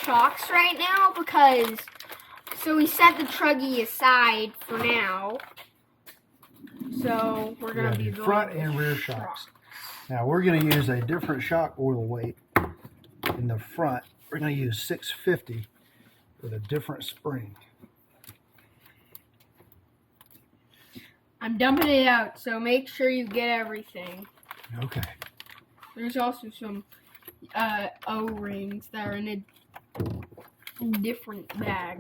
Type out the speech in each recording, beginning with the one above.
shocks right now because, so we set the truggy aside for now. So we're going to be going front and rear shocks. Now we're going to use a different shock oil weight in the front. We're going to use 650 with a different spring. I'm dumping it out, so make sure you get everything. Okay. There's also some O-rings that are in a different bag.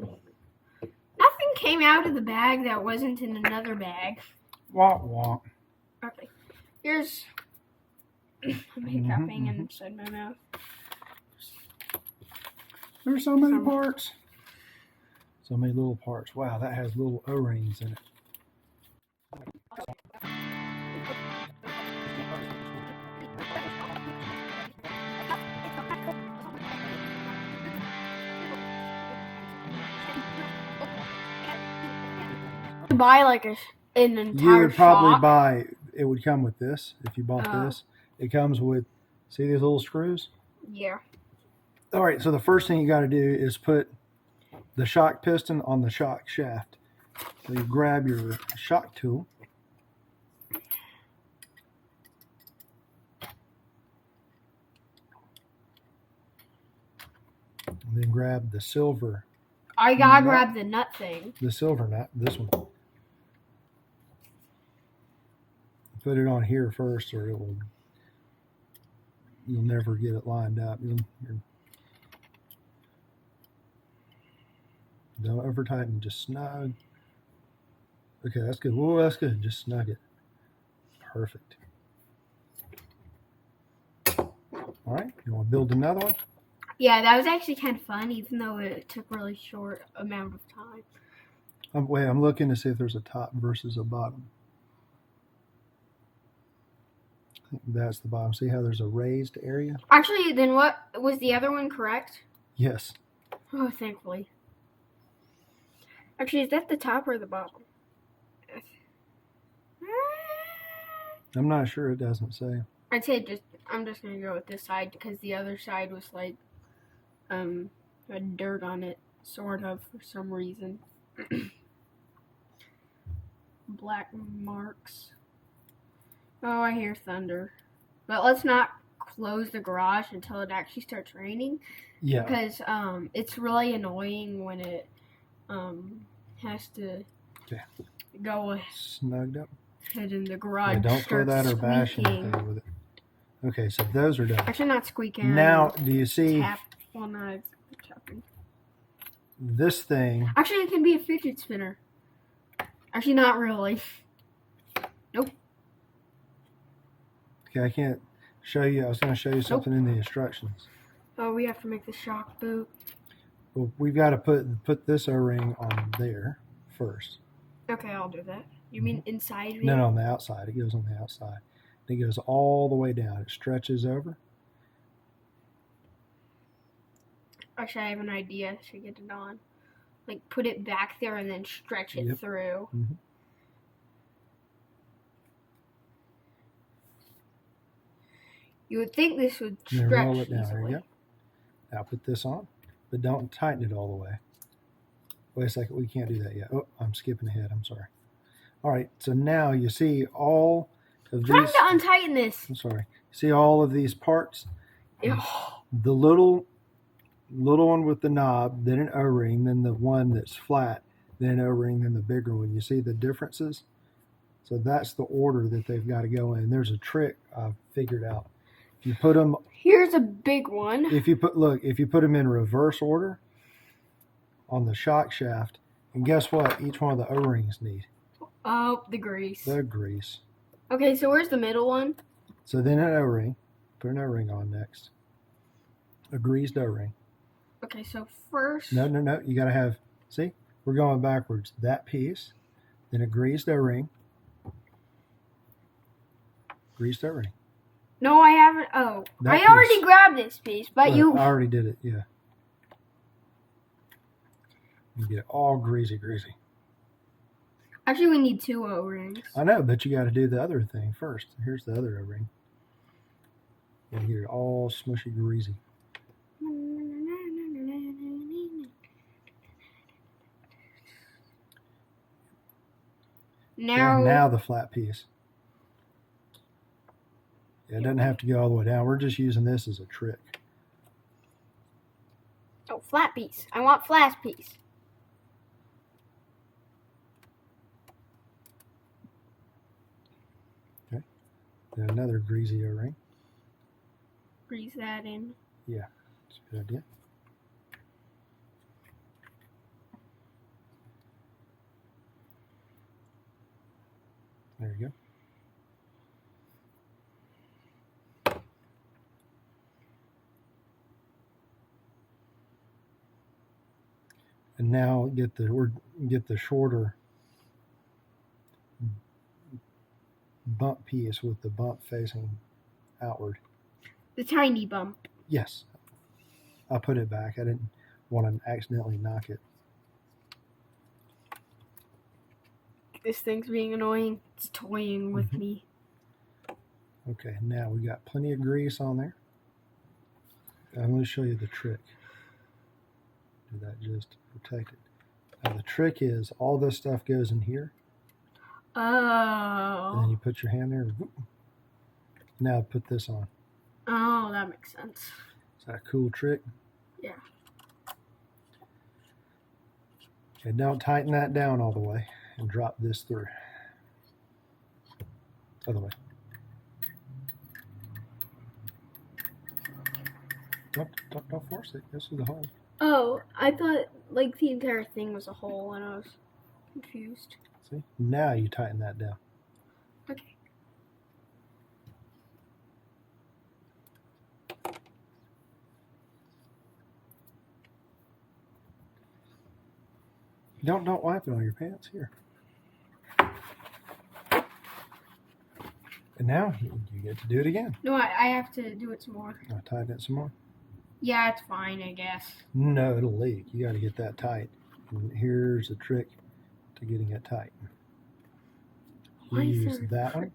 Nothing came out of the bag that wasn't in another bag. Womp womp. Okay. Here's... I'm hiccuping inside my mouth. There's so many parts. So many little parts. Wow, that has little O-rings in it. Buy like an entire You would probably shock. buy, it would come with this if you bought this. It comes with, see these little screws? Yeah. All right, so the first thing you got to do is put the shock piston on the shock shaft. So you grab your shock tool. And then grab the silver. I gotta grab the nut thing. The silver nut, this one. Put it on here first or it will, you'll never get it lined up. Don't over tighten, just snug. Okay, that's good. Whoa, that's good. Just snug it. Perfect. All right, you want to build another one? Yeah, that was actually kind of fun, even though it took a really short amount of time. Wait, I'm looking to see if there's a top versus a bottom. I think that's the bottom. See how there's a raised area? Actually, then what was the other one correct? Yes. Oh, thankfully. Actually, is that the top or the bottom? I'm not sure. It doesn't say. I'd say I'm just gonna go with this side because the other side was like had dirt on it, sort of, for some reason. Black marks. Oh, I hear thunder. But let's not close the garage until it actually starts raining. Yeah. Because it's really annoying when it has to go snugged up. Head in the garage. Yeah, don't throw that or bash squeaking. anything with it. Okay, so those are done. Actually, not squeaking. Now, do you see Well, not tapping. this thing? Actually, it can be a fidget spinner. Actually, not really. Nope. Okay, I can't show you. I was going to show you something in the instructions. Oh, we have to make the shock boot. Well, we've got to put this O-ring on there first. Okay, I'll do that. You mean inside? No, on the outside. It goes on the outside. It goes all the way down. It stretches over. Actually, I have an idea to get it on. Like, put it back there and then stretch it through. Mm-hmm. You would think this would Then stretch roll it down. easily. There you go. Now put this on, but don't tighten it all the way. Wait a second. We can't do that yet. Oh, I'm skipping ahead. I'm sorry. All right. So now you see all of these. Trying to untighten this. I'm sorry. See all of these parts? Yeah. The little one with the knob, then an O-ring, then the one that's flat, then an O-ring, then the bigger one. You see the differences? So that's the order that they've got to go in. There's a trick I've figured out. If you put them, here's a big one. if you put them in reverse order on the shock shaft, and guess what? Each one of the O-rings need. Oh, the grease. The grease. Okay, so where's the middle one? So then an O-ring. Put an O-ring on next. A greased O-ring. Okay, so first... No. You got to have... See? We're going backwards. That piece. Then a greased O-ring. Greased O-ring. No, I haven't... Oh. That I already grabbed this piece, but I already did it, yeah. You get it all greasy. Actually, we need 2 O-rings. I know, but you got to do the other thing first. Here's the other O-ring. You get it all smushy greasy. Now the flat piece. Yeah, it doesn't have to go all the way down. We're just using this as a trick. Oh, flat piece. I want flat piece. Okay. Then another greasy O-ring. Grease that in. Yeah, that's a good idea. There you go. And now get the shorter bump piece with the bump facing outward. The tiny bump. Yes. I'll put it back. I didn't want to accidentally knock it. This thing's being annoying. It's toying with me. Okay, now we got plenty of grease on there. I'm going to show you the trick. Do that just to protect it. Now the trick is all this stuff goes in here. Oh. And then you put your hand there. Whoop. Now put this on. Oh, that makes sense. Is that a cool trick? Yeah. Okay, don't tighten that down all the way and drop this through. Other way. Don't force it. Go through the hole. Oh, I thought like the entire thing was a hole and I was confused. See? Now you tighten that down. Okay. Don't wipe it on your pants here. And now you get to do it again. No, I have to do it some more. I'll tighten it some more. Yeah, it's fine, I guess. No, it'll leak. You got to get that tight. And here's the trick to getting it tight. You use that one.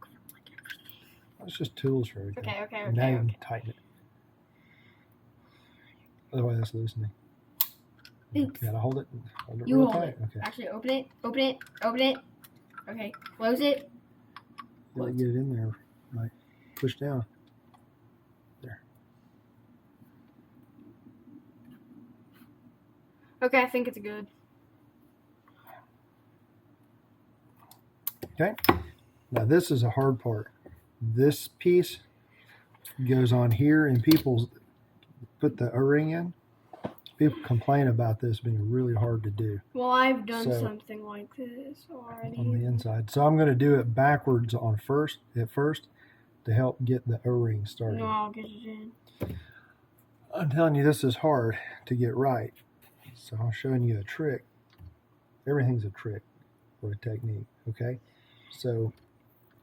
That's just tools for everything. Okay. And now you can tighten it. Otherwise, that's loosening. Thanks. You gotta hold it You real hold tight. it. Okay. Actually, open it. Okay, close it. You gotta get it in there. Right. Push down. There. Okay, I think it's good. Okay. Now this is a hard part. This piece goes on here, and people put the O-ring in. People complain about this being really hard to do. Well, I've done something like this already. On the inside. So I'm going to do it backwards at first to help get the O-ring started. No, I'll get it in. I'm telling you, this is hard to get right. So I'm showing you a trick. Everything's a trick or a technique, okay? So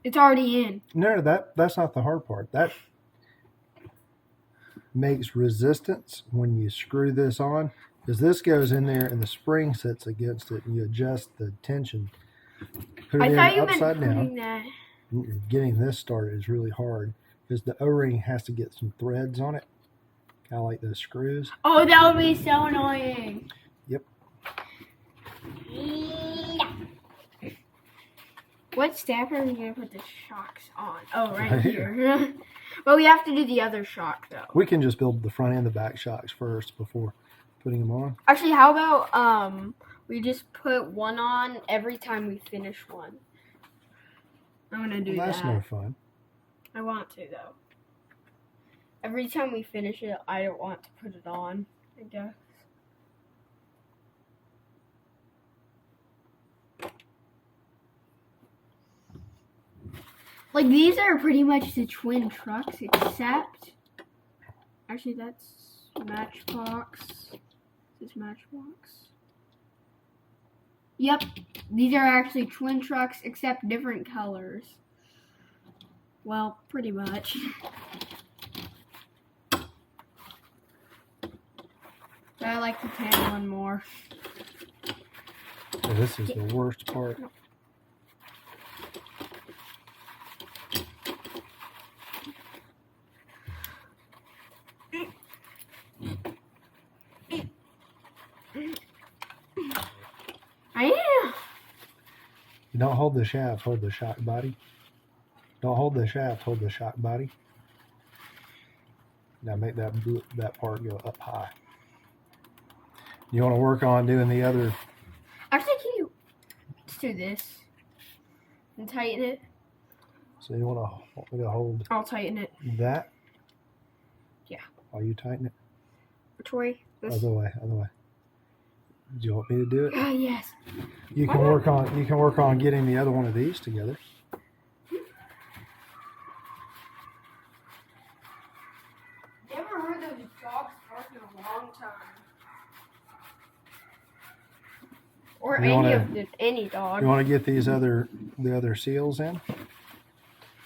it's already in. No, that's not the hard part. That makes resistance when you screw this on, because this goes in there and the spring sits against it and you adjust the tension. Put it in upside down. Getting this started is really hard because the O-ring has to get some threads on it, kind of like those screws. Oh, that would be so annoying. Yep. Yeah. What step are we going to put the shocks on? Oh, right here. But we have to do the other shock, though. We can just build the front and the back shocks first before putting them on. Actually, how about we just put one on every time we finish one? I'm going to do that. That's no fun. I want to, though. Every time we finish it, I don't want to put it on, I guess. Like, these are pretty much the twin trucks, except... Actually, that's Matchbox. Is this Matchbox? Yep. These are actually twin trucks, except different colors. Well, pretty much. But I like the tan one more. So this is the worst part. Don't hold the shaft, hold the shock body. Don't hold the shaft, hold the shock body. Now make that part go up high. You want to work on doing the other. Actually, can you let's do this and tighten it? So you want to hold. I'll tighten it. That. Yeah. While you tighten it. Which way? This. Other way. Do you want me to do it? Yes. You can work on getting the other one of these together. Never heard those dogs bark in a long time. Or any dog. You want to get the other seals in?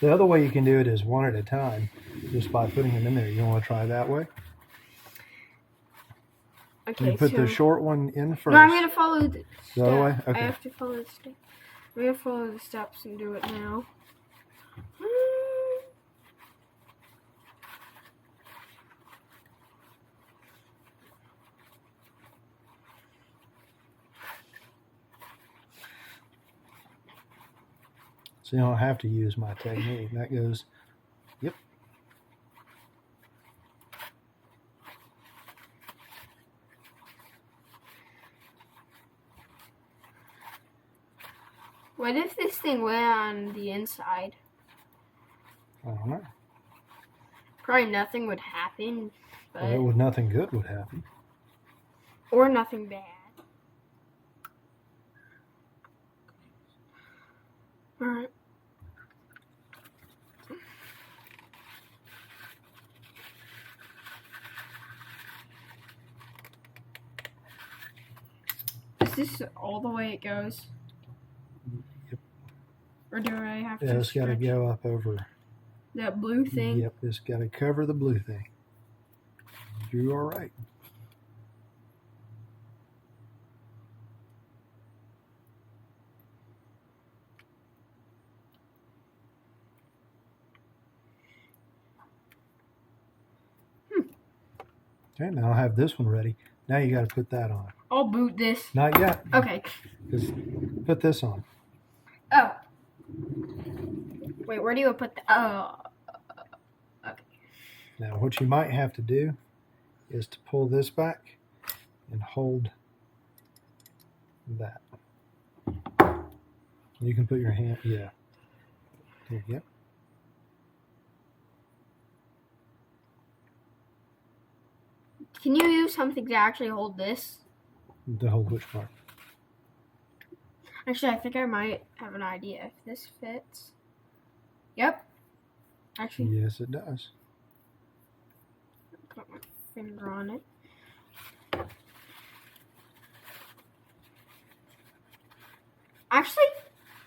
The other way you can do it is one at a time, just by putting them in there. You want to try that way? Okay, you put the short one in first. No, I'm going to follow the other way? Okay. I have to follow the steps. I'm going to follow the steps and do it now. So you don't have to use my technique. That goes, yep. What if this thing went on the inside? I don't know. Probably nothing would happen. But... Well, nothing good would happen. Or nothing bad. Alright. Is this all the way it goes? Yep. Or do I have to? Yeah, it's got to go up over that blue thing. Yep, it's got to cover the blue thing. You are right. Okay, now I'll have this one ready. Now you got to put that on. I'll boot this. Not yet. Okay. Just put this on. Oh. Wait, where do you put the... Oh. Okay. Now what you might have to do is to pull this back and hold that. You can put your hand... Yeah. There you go. Can you use something to actually hold this? To hold which part? Actually, I think I might have an idea if this fits. Yep. Actually. Yes, it does. Put my finger on it. Actually,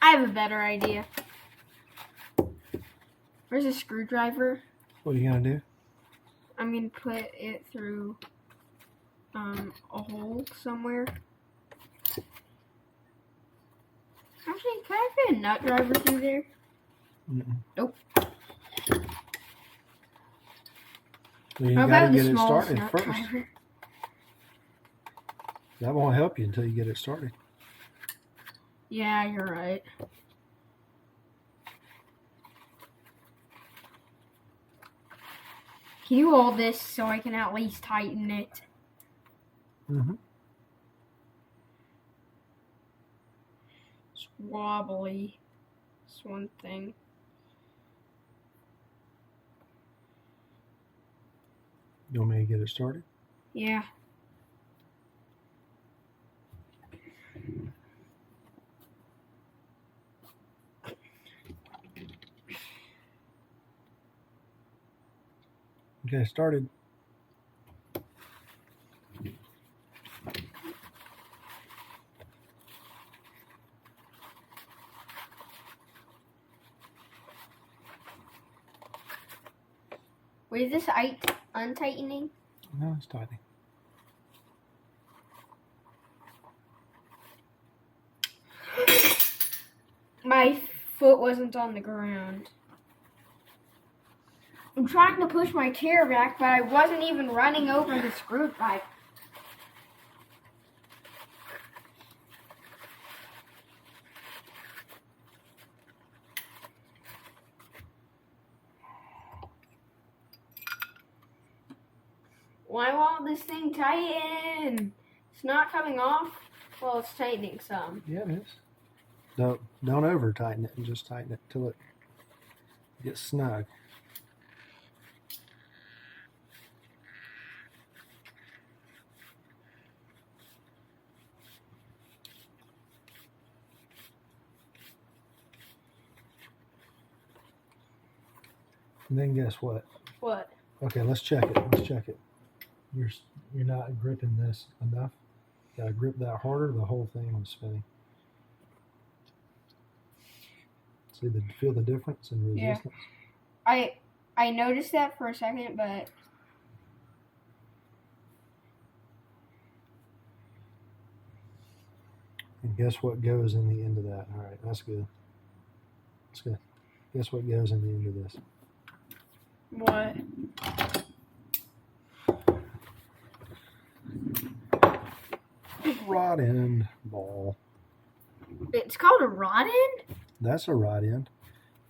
I have a better idea. Where's a screwdriver? What are you going to do? I'm going to put it through a hole somewhere. Actually, can I fit a nut driver through there? Mm-mm. Nope. Well, you got to get it started first. Driver? That won't help you until you get it started. Yeah, you're right. Can you hold this so I can at least tighten it? Mm-hmm. It's wobbly. It's one thing. You want me to get it started? Yeah. Okay, started. Wait, is this untightening? No, it's tightening. My foot wasn't on the ground. I'm trying to push my chair back, but I wasn't even running over the screwdriver. Why won't this thing tighten? It's not coming off. Well, it's tightening some. Yeah, it is. Don't over tighten it, and just tighten it till it gets snug. And then guess what? What? Okay, let's check it. Let's check it. You're not gripping this enough. Gotta grip that harder. The whole thing was spinning. Feel the difference in resistance? Yeah. I noticed that for a second, but and guess what goes in the end of that? All right, that's good. That's good. Guess what goes in the end of this? what? Rod end ball. It's called a rod end? That's a rod end.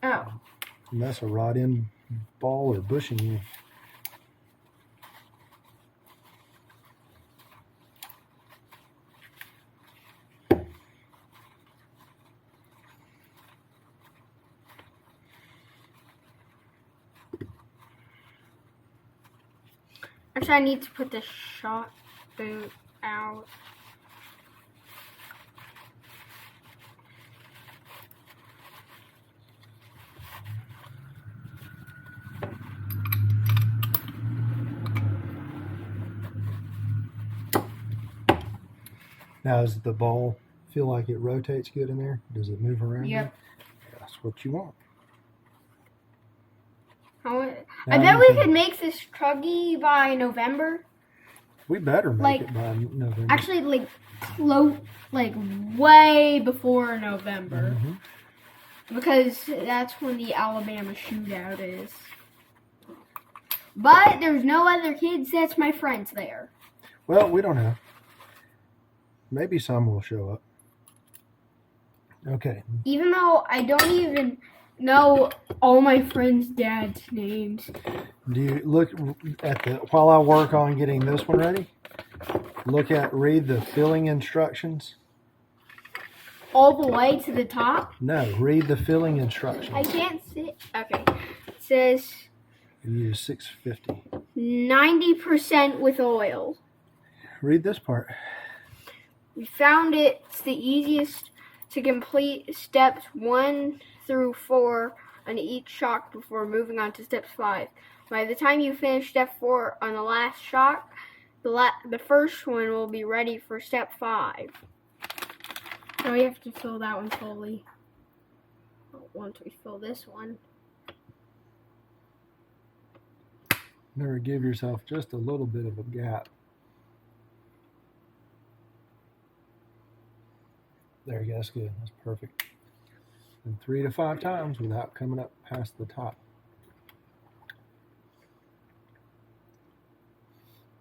Oh. And that's a rod end ball or bushing end. Actually, I need to put the shot boot out. Now, does the ball feel like it rotates good in there? Does it move around? Yep. Good? That's what you want. I bet we could make this truggy by November. We better make it by November. Actually, way before November. Mm-hmm. Because that's when the Alabama shootout is. But there's no other kids that's my friends there. Well, we don't know. Maybe some will show up. Okay. Even though I don't even know all my friends' dads' names. Do you look at while I work on getting this one ready? Read the filling instructions. All the way to the top? No, read the filling instructions. I can't see. Okay. It says You use 650. 90% with oil. Read this part. We found it's the easiest to complete steps 1 through 4 on each shock before moving on to steps 5. By the time you finish step 4 on the last shock, the first one will be ready for step 5. So we have to fill that one fully. Once we fill this one. Never give yourself just a little bit of a gap. There you go. That's good. That's perfect. And 3 to 5 times without coming up past the top.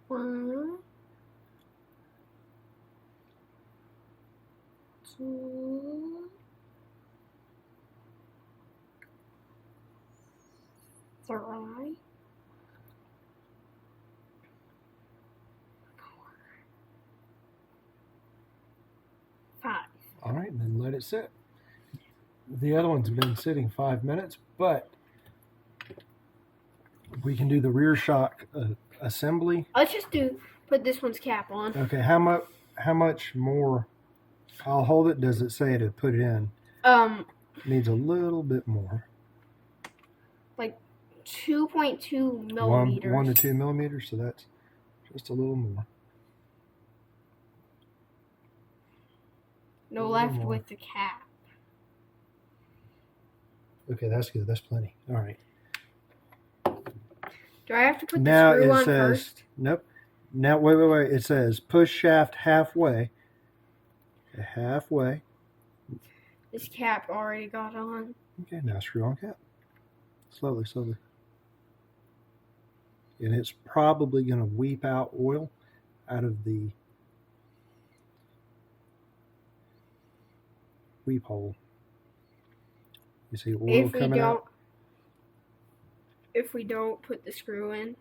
1, 2, 3, 5. All right, and then let it sit. The other one's been sitting 5 minutes, but we can do the rear shock assembly. Let's just put this one's cap on. Okay, how much more? I'll hold it. Does it say to put it in? Needs a little bit more. Like 2.2 millimeters. 1 to 2 millimeters, so that's just a little more. No left with the cap. Okay, that's good. That's plenty. All right. Do I have to put the Now screw it on says, first? nope. Now, wait. It says push shaft halfway. Halfway. This cap already got on. Okay, now screw on cap. Slowly. And it's probably going to weep out oil out of the weep hole. You see oil coming out? If we don't put the screw in.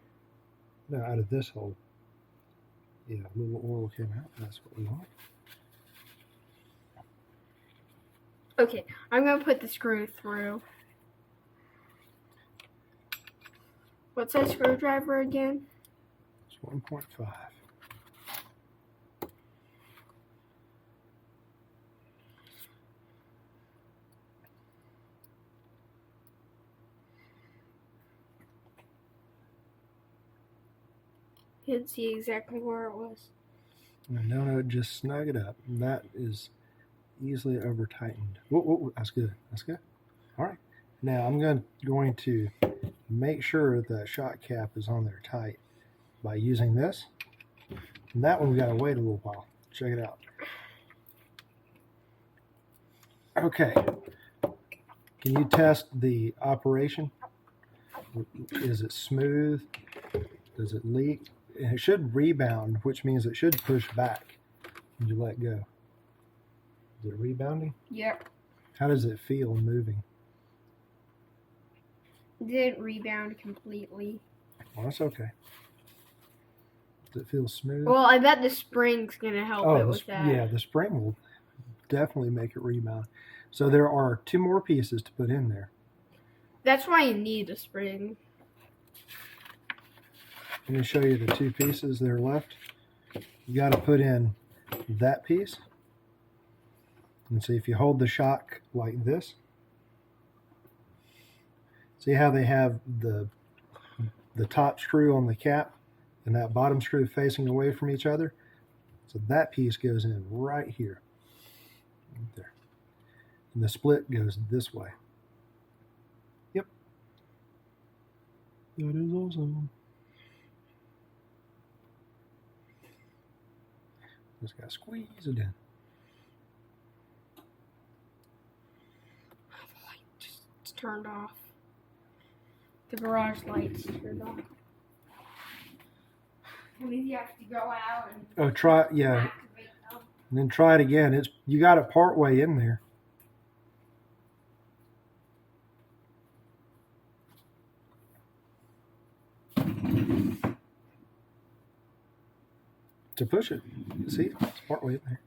No, out of this hole. Yeah, a little oil came out. That's what we want. Okay, I'm gonna put the screw through. What's that screwdriver again? It's 1.5. You can see exactly where it was. No, just snug it up. That is easily over tightened. Whoa, that's good. That's good. All right. Now I'm going to make sure the shot cap is on there tight by using this. And that one we got to wait a little while. Check it out. Okay. Can you test the operation? Is it smooth? Does it leak? And it should rebound, which means it should push back when you let go. Is it rebounding? Yep. How does it feel moving? It didn't rebound completely. Well, that's okay. Does it feel smooth? Well, I bet the spring's gonna help it with that. Yeah, the spring will definitely make it rebound. So there are 2 more pieces to put in there. That's why you need a spring. Let me show you the 2 pieces that are left. You got to put in that piece. And see if you hold the shock like this. See how they have the top screw on the cap and that bottom screw facing away from each other? So that piece goes in right here. Right there. And the split goes this way. Yep. That is awesome. Just gotta squeeze it in. The light just turned off. The garage light's turned off. Maybe you have to go out and activate them. And then try it again. You got it part way in there. To push it. See, it's part way in there.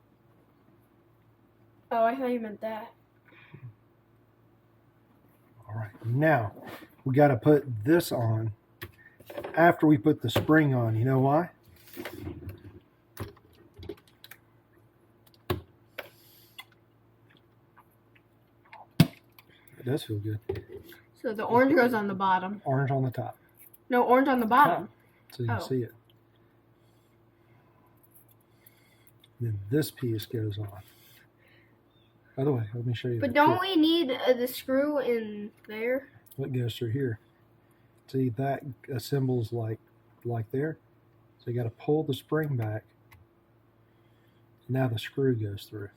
Oh, I thought you meant that. All right, now we got to put this on after we put the spring on. You know why? It does feel good. So the orange goes on the bottom. Orange on the top. No, orange on the bottom. So you can see it. Then this piece goes on. By the way, let me show you. But don't we need the screw in there? What goes through here? See, that assembles like there. So you got to pull the spring back. Now the screw goes through.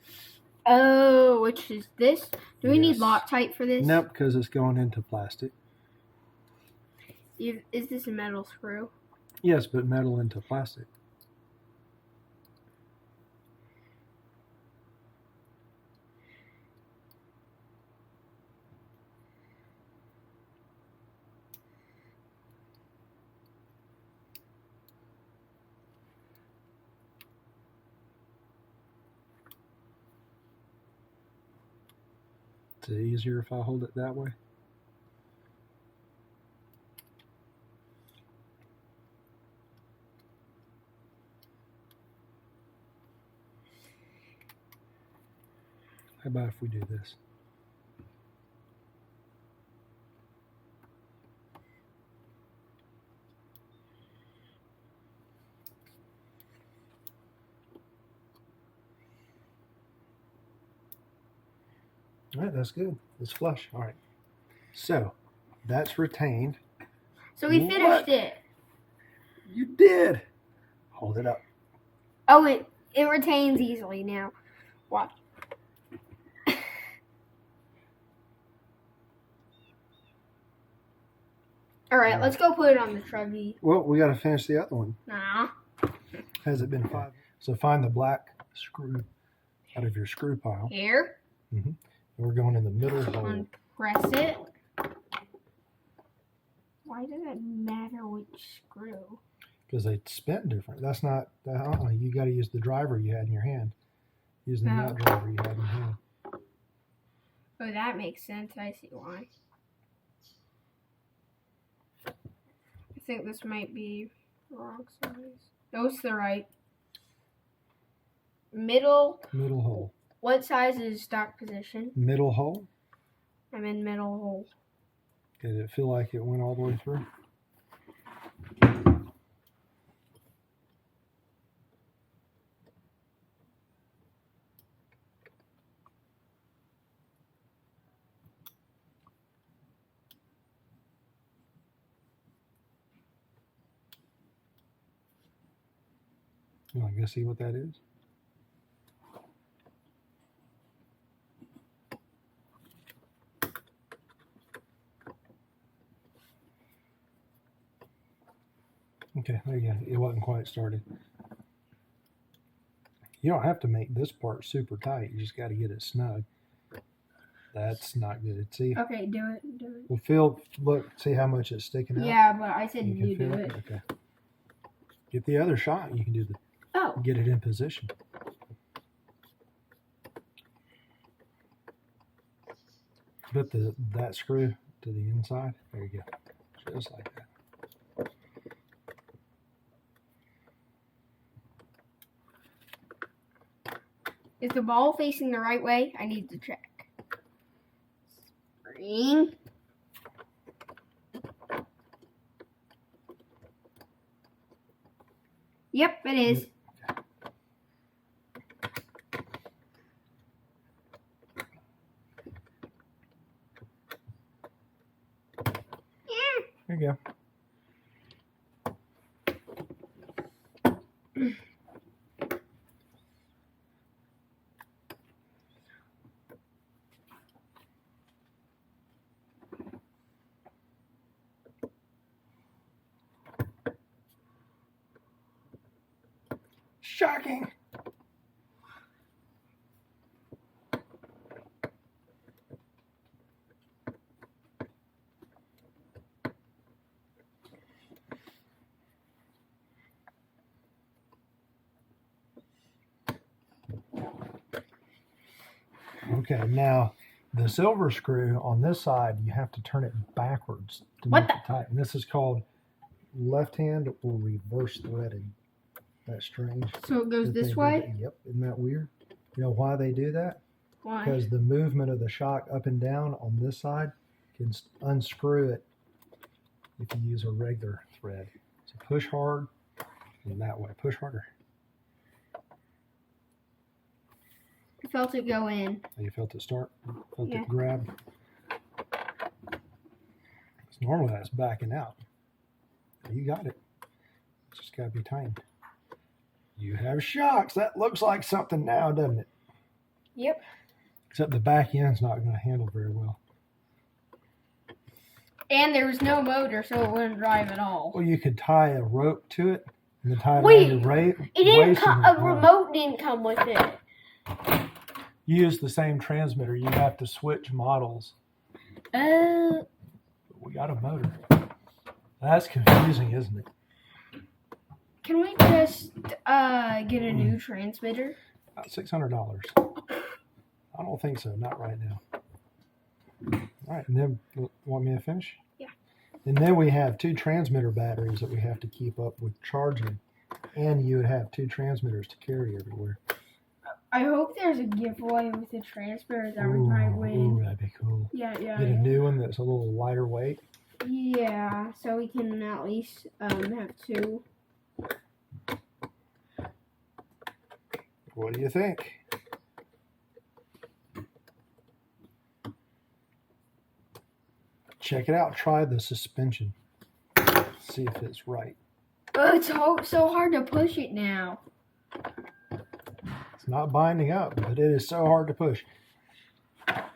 Oh, which is this? Do we need Yes. Loctite for this? Nope, because it's going into plastic. Is this a metal screw? Yes, but metal into plastic. Is it easier if I hold it that way? How about if we do this? All right, that's good. It's flush. All right. So that's retained. So we finished What? it. You did. Hold it up. Oh, it retains easily now. Watch. All right, let's go put it on the truggy. Well, we got to finish the other one. Nah. Has it been 5? So find the black screw out of your screw pile. Here. And we're going in the middle hole. And press it. Why does it matter which screw? because they spin different. That's not. You got to use the driver you had in your hand. Use the nut driver you had in your hand. Oh, that makes sense. I see why. I think this might be the wrong size. No, it's the right. Middle hole. What size is stock position? Middle hole. I'm in middle hole. Did it feel like it went all the way through? You want to go see what that is? Okay, there you go. It wasn't quite started. You don't have to make this part super tight. You just got to get it snug. That's not good. See? Okay, do it. Well, look, see how much it's sticking out? Yeah, but I said you do it. Okay. Get the other shot. You can do get it in position. Put that screw to the inside. There you go. Just like that. Is the ball facing the right way? I need to check. Spring. Yep, it is. There you go. Shocking. Okay, now the silver screw on this side, you have to turn it backwards to make it tight. And this is called left hand or reverse threading. That's strange. So it goes this way? Yep. Isn't that weird? You know why they do that? Why? Because the movement of the shock up and down on this side can unscrew it if you use a regular thread. So push hard and that way. Push harder. I felt it go in. Oh, you felt it start? Felt it grab? Normally that's backing out. You got it. It's just got to be tightened. You have shocks. That looks like something now, doesn't it? Yep. Except the back end's not going to handle very well. And there was no motor, so it wouldn't drive at all. Well, you could tie a rope to it and then tie it Wait, around your it didn't come. A remote didn't come with it. You use the same transmitter. You have to switch models. We got a motor. That's confusing, isn't it? Can we just get a new transmitter? About $600. I don't think so. Not right now. All right, and then want me to finish? Yeah. And then we have 2 transmitter batteries that we have to keep up with charging, and you would have 2 transmitters to carry everywhere. I hope there's a giveaway with the transmitter that we might win. Ooh, that'd be cool. Yeah. Get a new one that's a little lighter weight. Yeah, so we can at least have 2. What do you think? Check it out. Try the suspension. See if it's right. Oh, it's so hard to push it now. It's not binding up, but it is so hard to push.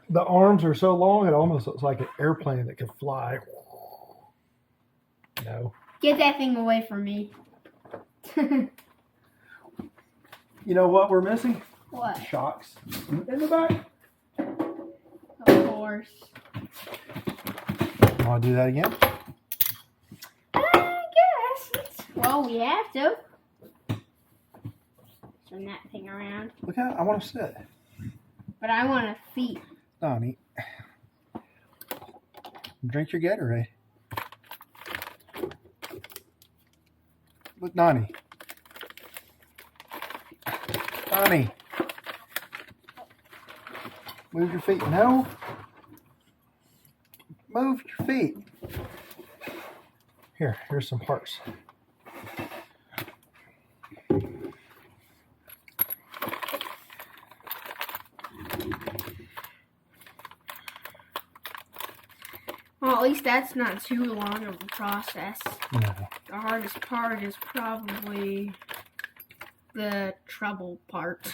The arms are so long, it almost looks like an airplane that could fly. No. Get that thing away from me. You know what we're missing? What? Shocks in the back. Of course. Want to do that again? I guess. Well, we have to. Turn that thing around. Look out, I want to sit. But I want a seat. Donnie, drink your Gatorade. Look, Donnie. Donnie. Move your feet. No. Move your feet. Here's some parts. Well, at least that's not too long of a process. No. The hardest part is probably the trouble part.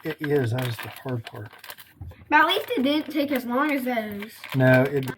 It is. That is the hard part. But at least it didn't take as long as those. No, it.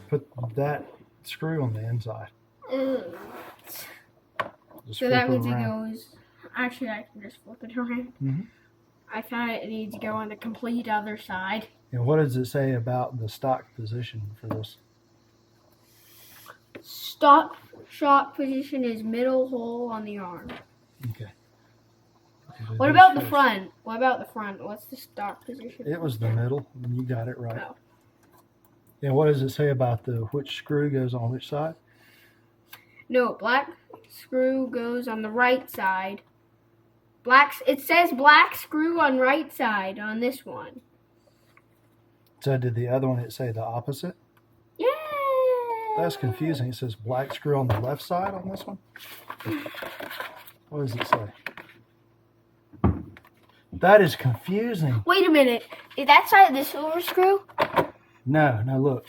Put that screw on the inside. Just Just so flip that it means it around. goes. Actually, I can just flip it around. Mm-hmm. I thought it needs to go on the complete other side. And what does it say about the stock position for this? Stock shot position is middle hole on the arm. Okay. What about the front? What about the front? What's the stock position? It was the middle, and you got it right. Oh. And what does it say about which screw goes on which side? No, black screw goes on the right side. It says black screw on right side on this one. So did the other one it say the opposite? Yeah. That's confusing. It says black screw on the left side on this one. What does it say? That is confusing. Wait a minute. Is that side the silver screw? No, look.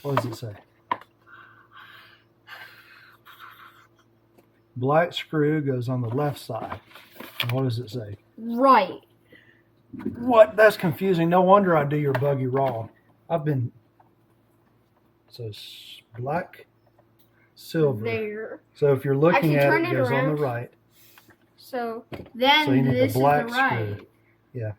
What does it say? Black screw goes on the left side. And what does it say? Right. What? That's confusing. No wonder I do your buggy wrong. So it's black, silver. There. So if you're looking Actually, at turn it, it goes on around. the right. So then So you need this the black is the right. screw. Yeah.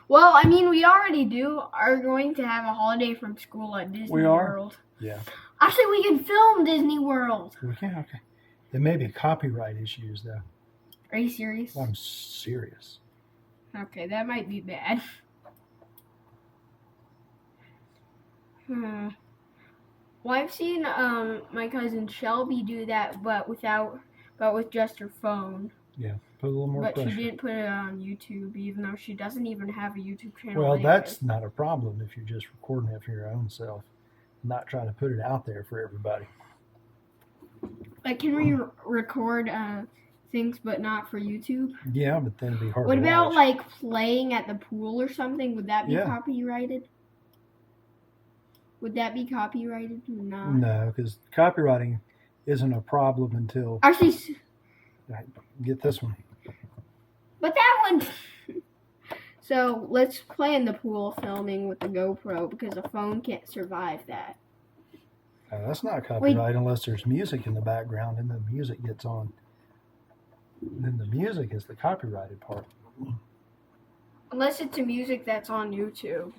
Well, I mean, we already are going to have a holiday from school at Disney We are? World. Yeah. Actually, we can film Disney World. Okay. There may be copyright issues though. Are you serious? I'm serious. Okay, that might be bad. Well, I've seen my cousin Shelby do that, but with just her phone. Yeah. Put a little more But pressure. she didn't put it on YouTube, even though she doesn't even have a YouTube channel. Well, anyway. that's not a problem if you're just recording it for your own self, not trying to put it out there for everybody. Like, can we record things but not for YouTube? Yeah, but then it'd be hard What to about watch. like playing at the pool or something? Would that be Yeah. copyrighted? Would that be copyrighted? No. No, because copywriting isn't a problem until Actually, get this one. but that one. So let's play in the pool filming with the GoPro because a phone can't survive that. That's not copyright unless there's music in the background and the music gets on. Then the music is the copyrighted part. Unless it's a music that's on YouTube.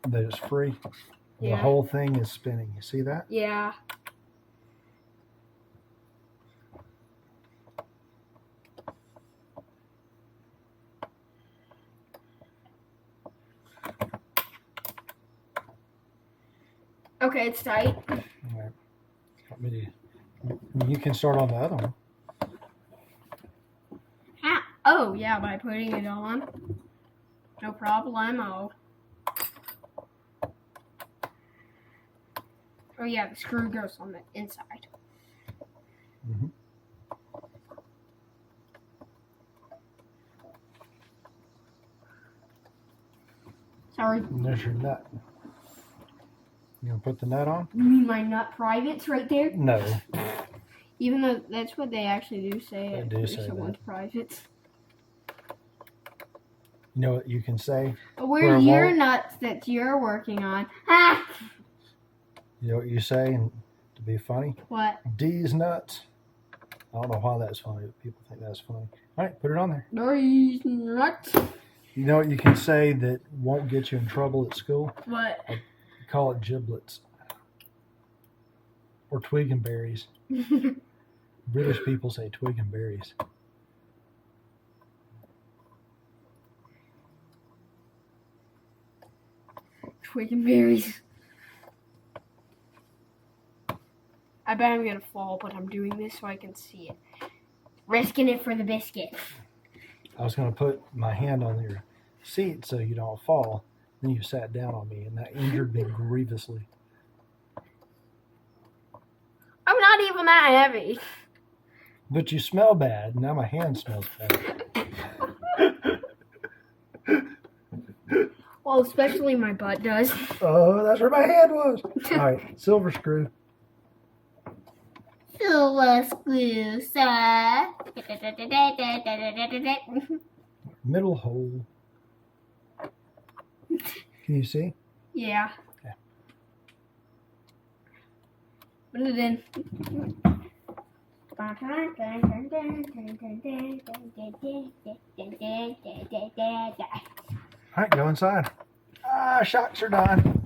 That is free. The Yeah. whole thing is spinning. You see that? Yeah. Okay, it's tight. All right. Want me to, you can start on the other one. Oh, yeah, by putting it on. No problemo. Oh, yeah, the screw goes on the inside. Mm-hmm. Sorry. And there's your nut. You gonna put the nut on? You mean my nut privates right there? No. Even though that's what they actually do say. They do say someone's that. privates. You know what you can say? But Where where's it your won't- nuts that you're working on? Ah! You know what you say, and to be funny? What? D's nuts. I don't know why that's funny, but people think that's funny. All right, put it on there. These nuts. You know what you can say that won't get you in trouble at school? What? You call it giblets. Or twig and berries. British people say twig and berries. Twig and berries. I bet I'm gonna fall, but I'm doing this so I can see it. Risking it for the biscuit. I was going to put my hand on your seat so you don't fall. Then you sat down on me, and that injured me grievously. I'm not even that heavy. But you smell bad. Now my hand smells bad. Well, especially my butt does. Oh, that's where my hand was. All right, silver screw. Silver screw, sir. Middle hole. Can you see? Yeah. Okay. Put it in. All right, go inside. Ah, shocks are done.